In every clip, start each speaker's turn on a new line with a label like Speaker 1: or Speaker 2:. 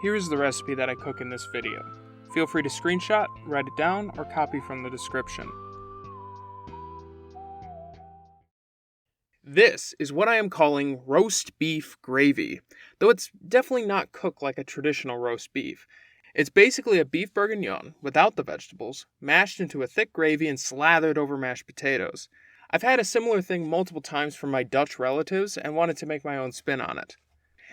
Speaker 1: Here is the recipe that I cook in this video. Feel free to screenshot, write it down, or copy from the description. This is what I am calling roast beef gravy, though it's definitely not cooked like a traditional roast beef. It's basically a beef bourguignon without the vegetables, mashed into a thick gravy and slathered over mashed potatoes. I've had a similar thing multiple times from my Dutch relatives and wanted to make my own spin on it.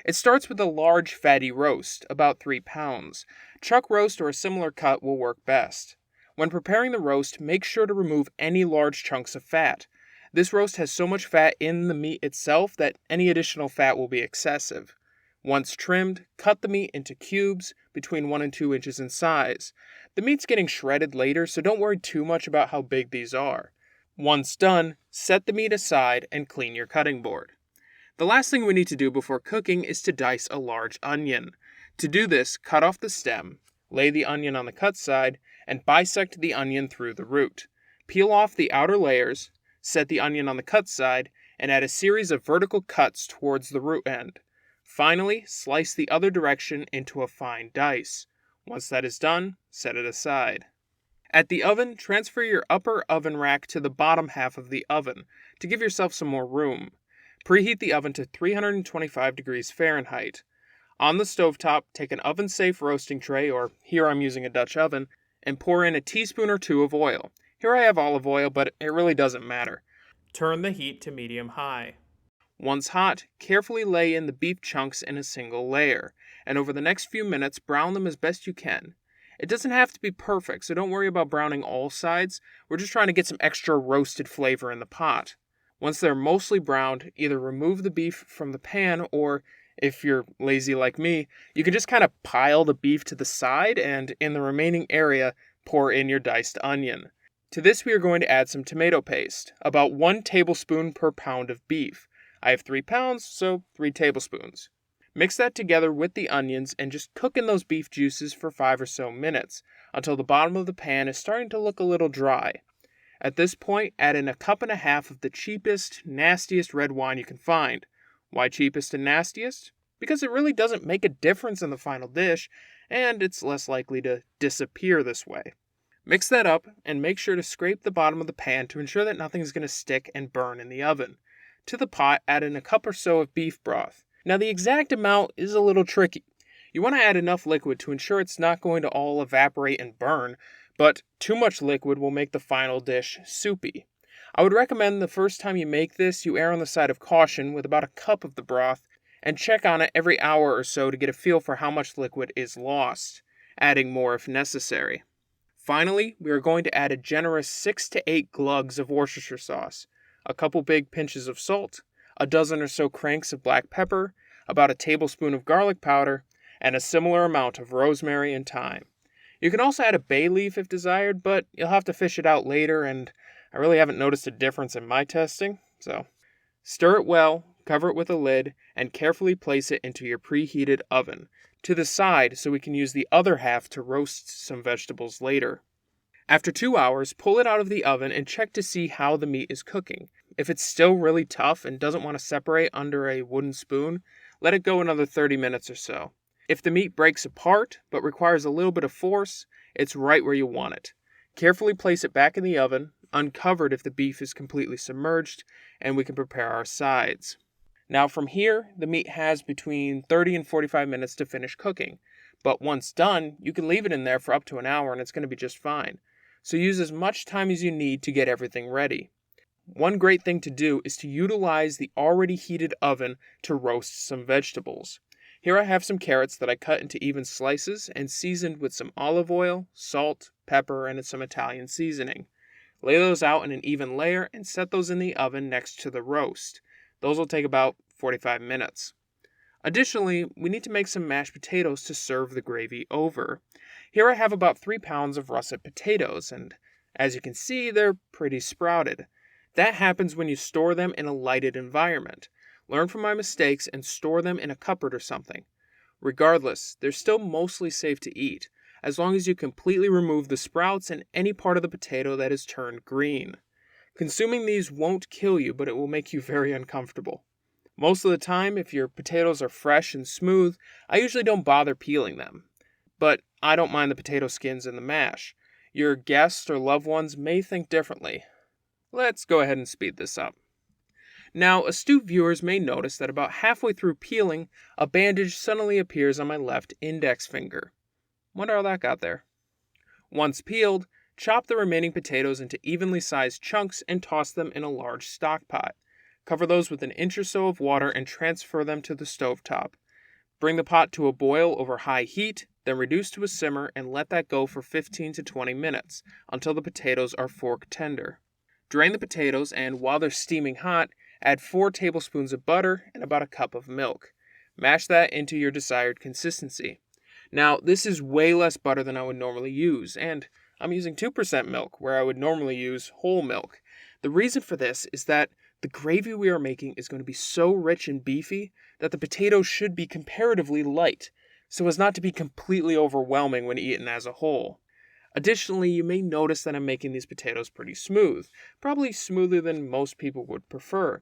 Speaker 1: It starts with a large fatty roast, about 3 pounds. Chuck roast or a similar cut will work best. When preparing the roast, make sure to remove any large chunks of fat. This roast has so much fat in the meat itself that any additional fat will be excessive. Once trimmed, cut the meat into cubes between 1 and 2 inches in size. The meat's getting shredded later, so don't worry too much about how big these are. Once done, set the meat aside and clean your cutting board. The last thing we need to do before cooking is to dice a large onion. To do this, cut off the stem, lay the onion on the cut side, and bisect the onion through the root. Peel off the outer layers, set the onion on the cut side, and add a series of vertical cuts towards the root end. Finally, slice the other direction into a fine dice. Once that is done, set it aside. At the oven, transfer your upper oven rack to the bottom half of the oven to give yourself some more room. Preheat the oven to 325 degrees Fahrenheit. On the stovetop, take an oven-safe roasting tray, or here I'm using a Dutch oven, and pour in a teaspoon or 2 of oil. Here I have olive oil, but it really doesn't matter. Turn the heat to medium-high. Once hot, carefully lay in the beef chunks in a single layer, and over the next few minutes, brown them as best you can. It doesn't have to be perfect, so don't worry about browning all sides. We're just trying to get some extra roasted flavor in the pot. Once they're mostly browned, either remove the beef from the pan or, if you're lazy like me, you can just kind of pile the beef to the side and in the remaining area, pour in your diced onion. To this we are going to add some tomato paste, about 1 tablespoon per pound of beef. I have 3 pounds, so 3 tablespoons. Mix that together with the onions and just cook in those beef juices for 5 or so minutes, until the bottom of the pan is starting to look a little dry. At this point, add in 1.5 cups of the cheapest, nastiest red wine you can find. Why cheapest and nastiest? Because it really doesn't make a difference in the final dish, and it's less likely to disappear this way. Mix that up, and make sure to scrape the bottom of the pan to ensure that nothing's going to stick and burn in the oven. To the pot, add in 1 cup or so of beef broth. Now the exact amount is a little tricky. You want to add enough liquid to ensure it's not going to all evaporate and burn, but too much liquid will make the final dish soupy. I would recommend the first time you make this, you err on the side of caution with about 1 cup of the broth, and check on it every hour or so to get a feel for how much liquid is lost, adding more if necessary. Finally, we are going to add a generous 6 to 8 glugs of Worcestershire sauce, a couple big pinches of salt, a dozen or so cranks of black pepper, about 1 tablespoon of garlic powder, and a similar amount of rosemary and thyme. You can also add a bay leaf if desired, but you'll have to fish it out later, and I really haven't noticed a difference in my testing, so stir it well, cover it with a lid, and carefully place it into your preheated oven, to the side so we can use the other half to roast some vegetables later. After 2 hours, pull it out of the oven and check to see how the meat is cooking. If it's still really tough and doesn't want to separate under a wooden spoon, let it go another 30 minutes or so. If the meat breaks apart but requires a little bit of force, it's right where you want it. Carefully place it back in the oven, uncovered if the beef is completely submerged, and we can prepare our sides. Now from here, the meat has between 30 and 45 minutes to finish cooking, but once done, you can leave it in there for up to an hour and it's going to be just fine. So use as much time as you need to get everything ready. One great thing to do is to utilize the already heated oven to roast some vegetables. Here I have some carrots that I cut into even slices and seasoned with some olive oil, salt, pepper, and some Italian seasoning. Lay those out in an even layer and set those in the oven next to the roast. Those will take about 45 minutes. Additionally, we need to make some mashed potatoes to serve the gravy over. Here I have about 3 pounds of russet potatoes, and as you can see, they're pretty sprouted. That happens when you store them in a lighted environment. Learn from my mistakes and store them in a cupboard or something. Regardless, they're still mostly safe to eat, as long as you completely remove the sprouts and any part of the potato that is turned green. Consuming these won't kill you, but it will make you very uncomfortable. Most of the time, if your potatoes are fresh and smooth, I usually don't bother peeling them. But I don't mind the potato skins in the mash. Your guests or loved ones may think differently. Let's go ahead and speed this up. Now, astute viewers may notice that about halfway through peeling, a bandage suddenly appears on my left index finger. Wonder how that got there. Once peeled, chop the remaining potatoes into evenly sized chunks and toss them in a large stock pot. Cover those with an inch or so of water and transfer them to the stovetop. Bring the pot to a boil over high heat, then reduce to a simmer and let that go for 15 to 20 minutes until the potatoes are fork tender. Drain the potatoes and, while they're steaming hot, add 4 tablespoons of butter and about a cup of milk. Mash that into your desired consistency. Now, this is way less butter than I would normally use, and I'm using 2% milk where I would normally use whole milk. The reason for this is that the gravy we are making is going to be so rich and beefy that the potatoes should be comparatively light, so as not to be completely overwhelming when eaten as a whole. Additionally, you may notice that I'm making these potatoes pretty smooth, probably smoother than most people would prefer.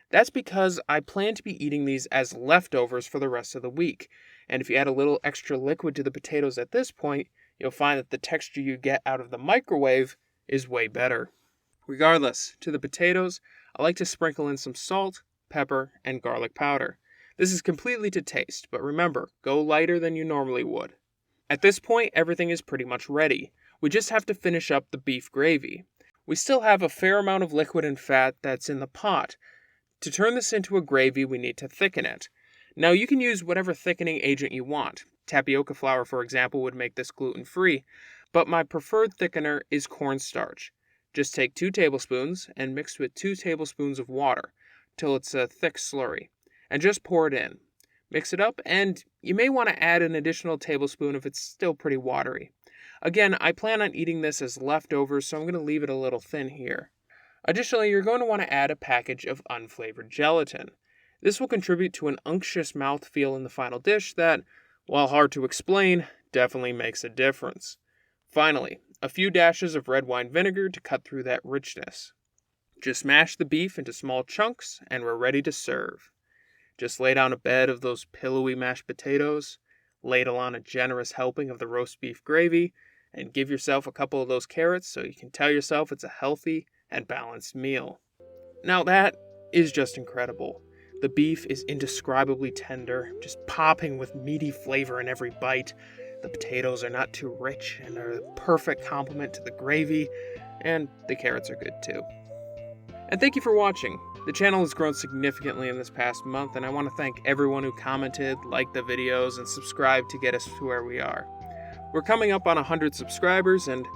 Speaker 1: That's because I plan to be eating these as leftovers for the rest of the week, and if you add a little extra liquid to the potatoes at this point, you'll find that the texture you get out of the microwave is way better. Regardless, to the potatoes, I like to sprinkle in some salt, pepper, and garlic powder. This is completely to taste, but remember, go lighter than you normally would. At this point, everything is pretty much ready. We just have to finish up the beef gravy. We still have a fair amount of liquid and fat that's in the pot. To turn this into a gravy, we need to thicken it. Now, you can use whatever thickening agent you want. Tapioca flour, for example, would make this gluten-free, but my preferred thickener is cornstarch. Just take 2 tablespoons and mix with 2 tablespoons of water till it's a thick slurry, and just pour it in. Mix it up, and you may want to add an additional tablespoon if it's still pretty watery. Again, I plan on eating this as leftovers, so I'm going to leave it a little thin here. Additionally, you're going to want to add a package of unflavored gelatin. This will contribute to an unctuous mouthfeel in the final dish that, while hard to explain, definitely makes a difference. Finally, a few dashes of red wine vinegar to cut through that richness. Just mash the beef into small chunks and we're ready to serve. Just lay down a bed of those pillowy mashed potatoes, ladle on a generous helping of the roast beef gravy, and give yourself a couple of those carrots so you can tell yourself it's a healthy and balanced meal. Now that is just incredible. The beef is indescribably tender, just popping with meaty flavor in every bite. The potatoes are not too rich and are the perfect complement to the gravy, and the carrots are good too. And thank you for watching. The channel has grown significantly in this past month, and I want to thank everyone who commented, liked the videos, and subscribed to get us to where we are. We're coming up on 100 subscribers, and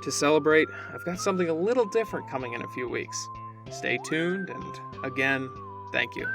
Speaker 1: to celebrate, I've got something a little different coming in a few weeks. Stay tuned, and again, thank you.